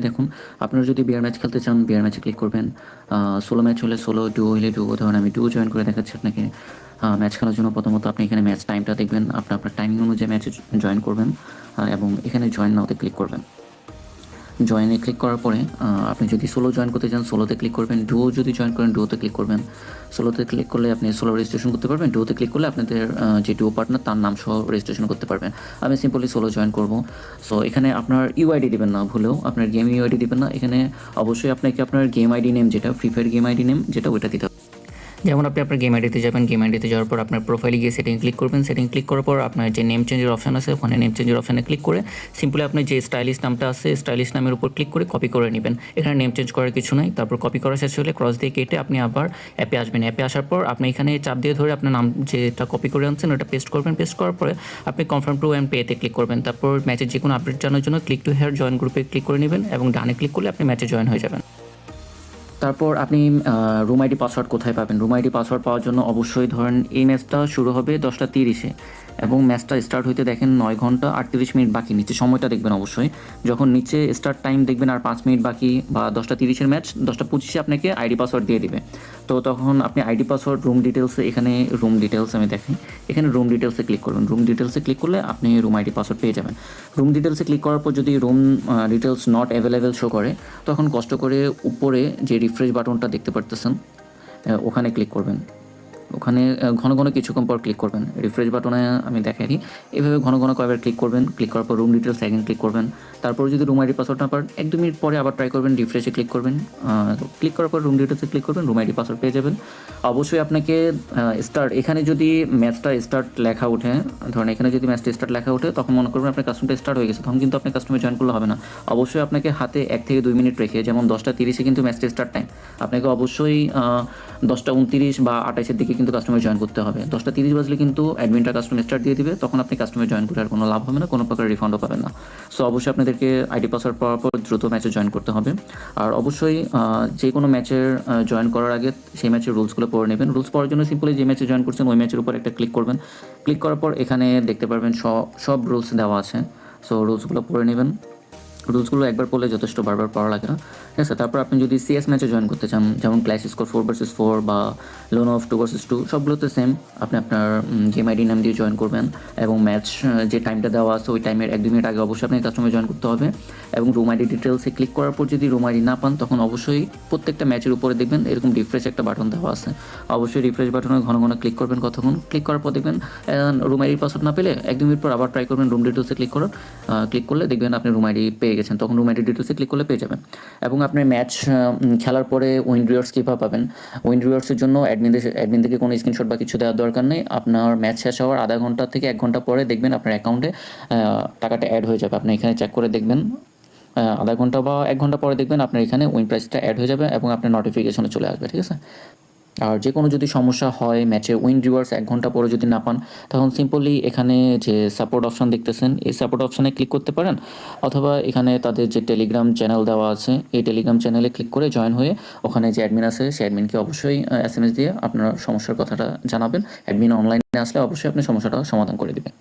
দেখুন, আপনারা যদি বিয়ার ম্যাচ খেলতে চান, বিয়ার ম্যাচে ক্লিক করবেন। সোলো ম্যাচ হলে সোলো, ডুও হলে ডুও। ধরুন আমি ডুও জয়েন করে দেখাচ্ছি আপনাকে। ম্যাচ খেলার জন্য প্রথমত আপনি এখানে ম্যাচ টাইমটা দেখবেন। আপনার টাইমিং অনুযায়ী ম্যাচে জয়েন করবেন এবং এখানে জয়েন নাওতে ক্লিক করবেন। জয়েনে ক্লিক করার পরে আপনি যদি সোলো জয়েন করতে চান সোলোতে ক্লিক করবেন, ডুও যদি জয়েন করেন ডুওতে ক্লিক করবেন। সোলোতে ক্লিক করলে আপনি সোলো রেজিস্ট্রেশন করতে পারবেন, ডুওতে ক্লিক করলে আপনাদের যে ডুও পার্টনার তার নাম সহ রেজিস্ট্রেশন করতে পারবেন। আমি সিম্পলি সোলো জয়েন করব। সো এখানে আপনার ইউআইডি দিবেন না, ভুলেও আপনার গেম ইউআইডি দিবেন না। এখানে অবশ্যই আপনাকে আপনার গেম আইডি নেম, যেটা free fire game ID name যেটা, ওইটা দিতে হবে। যেমন আপনি আপনার গেম আইডিতে যাবেন, গেম আইডিতে যাওয়ার পর আপনার প্রোফাইলে গিয়ে সেটিং ক্লিক করবেন। সেটিং ক্লিক করার পর আপনার যে নেম চেঞ্জের অপশন আছে ওখানে নেম চেঞ্জের অপশানে ক্লিক করে সিম্পলি আপনি যে স্টাইলিশ নামটা আছে স্টাইলিশ নামের উপর ক্লিক করে কপি করে নেবেন। এখানে নেম চেঞ্জ করার কিছু নাই। তারপর কপি করা শেষ হলে ক্রস দিয়ে কেটে আপনি আবার অ্যাপে আসবেন। অ্যাপে আসার পর আপনি এখানে চাপ দিয়ে ধরে আপনার নাম যেটা কপি করে আনছেন ওটা পেস্ট করবেন। পেস্ট করার পরে আপনি কনফার্ম টু অ্যান্ড পেতে ক্লিক করবেন। তারপর ম্যাচের যে কোনো আপডেট জানার জন্য ক্লিক টু হেয়ার জয়েন গ্রুপে ক্লিক করে নেবেন এবং ডানে ক্লিক করলে আপনি ম্যাচে জয়েন হয়ে যাবেন। তারপর আপনি রুম আইডি পাসওয়ার্ড কোথায় পাবেন? রুম আইডি পাসওয়ার্ড পাওয়ার জন্য অবশ্যই ধরেন এই ম্যাচটা শুরু হবে 10:30-এ এবং ম্যাচটা স্টার্ট হইতে দেখেন 9 ঘন্টা 38 মিনিট বাকি। নিচে সময়টা দেখবেন অবশ্যই। যখন নিচে স্টার্ট টাইম দেখবেন আর 5 মিনিট বাকি বা 10:30-এর ম্যাচ 10:25-এ আপনাকে আইডি পাসওয়ার্ড দিয়ে দিবে। তো তখন আপনি আইডি পাসওয়ার্ড রুম ডিটেলসে, এখানে রুম ডিটেলস আমি দেখাই, এখানে রুম ডিটেলসে ক্লিক করবেন। রুম ডিটেলসে ক্লিক করলে আপনি রুম আইডি পাসওয়ার্ড পেয়ে যাবেন। রুম ডিটেলসে ক্লিক করার পর যদি room details not available show করে তখন কষ্ট করে উপরে যে রিফ্রেশ বাটনটা দেখতে পারতেছেন ওখানে ক্লিক করবেন। ওখানে ঘন ঘন কিছুক্ষণ পর ক্লিক করবেন। রিফ্রেশ বাটনে আমি দেখাই দিই, এভাবে ঘন ঘন কয়েকবার ক্লিক করবেন। ক্লিক করার পর রুম ডিটেলস সেকেন্ড ক্লিক করবেন। তারপর যদি রুম আইডি পাসওয়ার্ড না পারেন 1-2 মিনিট পরে আবার ট্রাই করবেন, রিফ্রেশে ক্লিক করবেন। ক্লিক করার পর রুম ডিটেলসে ক্লিক করবেন, রুম আইডি পাসওয়ার্ড পেয়ে যাবেন। অবশ্যই আপনাকে স্টার্ট, এখানে যদি ম্যাচটা স্টার্ট লেখা ওঠে, ধরেন এখানে যদি ম্যাচটা স্টার্ট লেখা ওঠে তখন মনে করবেন আপনার কাস্টমটা স্টার্ট হয়ে গেছে, তখন কিন্তু আপনি কাস্টমে জয়েন করলে হবে না। অবশ্যই আপনাকে হাতে 1 থেকে 2 মিনিট রেখে, যেমন 10:30-এ কিন্তু ম্যাচটা স্টার্ট টাইম, আপনাকে অবশ্যই 10:29 বা 28-এর দিকে কিন্তু কাস্টমার জয়েন করতে হবে। 10:30 বাজলে কিন্তু অ্যাডমিনটা কাস্টমার স্টার্ট দিয়ে দিবে, তখন আপনি কাস্টমার জয়েন করে আর কোনো লাভ হবে না, কোনো প্রকার রিফান্ডও পাবেন না। সো অবশ্যই আপনাদেরকে আইডি পাসওয়ার্ড পাওয়ার পর দ্রুত ম্যাচে জয়েন করতে হবে। আর অবশ্যই যে কোনো ম্যাচের জয়েন করার আগে সেই ম্যাচের রুলসগুলো পড়ে নেবেন। রুলস পড়ার জন্য সিম্পলি যে ম্যাচে জয়েন করছেন ওই ম্যাচের উপর একটা ক্লিক করবেন। ক্লিক করার পর এখানে দেখতে পারবেন সব রুলস দেওয়া আছে। সো রুলসগুলো পড়ে নেবেন। রুলসগুলো একবার পড়লে যথেষ্ট, বারবার পড়া লাগে না, ঠিক আছে? তারপর আপনি যদি সিএস ম্যাচে জয়েন করতে চান, যেমন ক্ল্যাশ স্কোর 4 vs 4 বা লোন অফ 2 vs 2, সবগুলোতে সেম। আপনি আপনার গেম আইডি নাম দিয়ে জয়েন করবেন এবং ম্যাচ যে টাইমটা দেওয়া আছে ওই টাইমের 1-2 মিনিট আগে অবশ্যই আপনাকে কাস্টমার জয়েন করতে হবে। এবং রুম আইডি ডিটেলসে ক্লিক করার পর যদি রুম আইডি না পান তখন অবশ্যই প্রত্যেকটা ম্যাচের উপরে দেখবেন এরকম রিফ্রেশ একটা বাটন দেওয়া আছে। অবশ্যই রিফ্রেশ বাটনে ঘন ঘন ক্লিক করবেন কতক্ষণ। ক্লিক করার পর দেখবেন রুম আইডির পাসওয়ার্ড না পেলে 1-2 মিনিট পর আবার ট্রাই করবেন। রুম ডিটেলসে ক্লিক করলে দেখবেন আপনি রুম আইডি পেয়ে গেছেন, তখন রুম আইডি ডিটেলসে ক্লিক করলে পেয়ে যাবেন। এবং আপনি ম্যাচ খেলার পরে উইন রিওয়ার্ডস কীভাবে পাবেন? উইন রিওয়ার্ডসের জন্য অ্যাডমিন থেকে কোনো স্ক্রিনশট বা কিছু দেওয়ার দরকার নেই। আপনার ম্যাচ শেষ হওয়ার আধা ঘন্টা থেকে 1 ঘন্টা পরে দেখবেন আপনার অ্যাকাউন্টে টাকাটা অ্যাড হয়ে যাবে। আপনি এখানে চেক করে দেখবেন, আধা ঘন্টা বা 1 ঘন্টা পরে দেখবেন আপনার এখানে উইন প্রাইসটা অ্যাড হয়ে যাবে এবং আপনার নোটিফিকেশনে চলে আসবে, ঠিক আছে? আর যে কোনো যদি সমস্যা হয় ম্যাচে উইন রিওয়ার্ডস 1 ঘন্টা পরে যদি না পান তখন সিম্পলি এখানে যে সাপোর্ট অপশন দেখতেছেন এই সাপোর্ট অপশানে ক্লিক করতে পারেন, অথবা এখানে তাদের যে টেলিগ্রাম চ্যানেল দেওয়া আছে এই টেলিগ্রাম চ্যানেলে ক্লিক করে জয়েন হয়ে ওখানে যে অ্যাডমিন আছে সেই অ্যাডমিনকে অবশ্যই SMS দিয়ে আপনার সমস্যার কথাটা জানাবেন। অ্যাডমিন অনলাইনে আসলে অবশ্যই আপনি সমস্যাটা সমাধান করে দেবেন।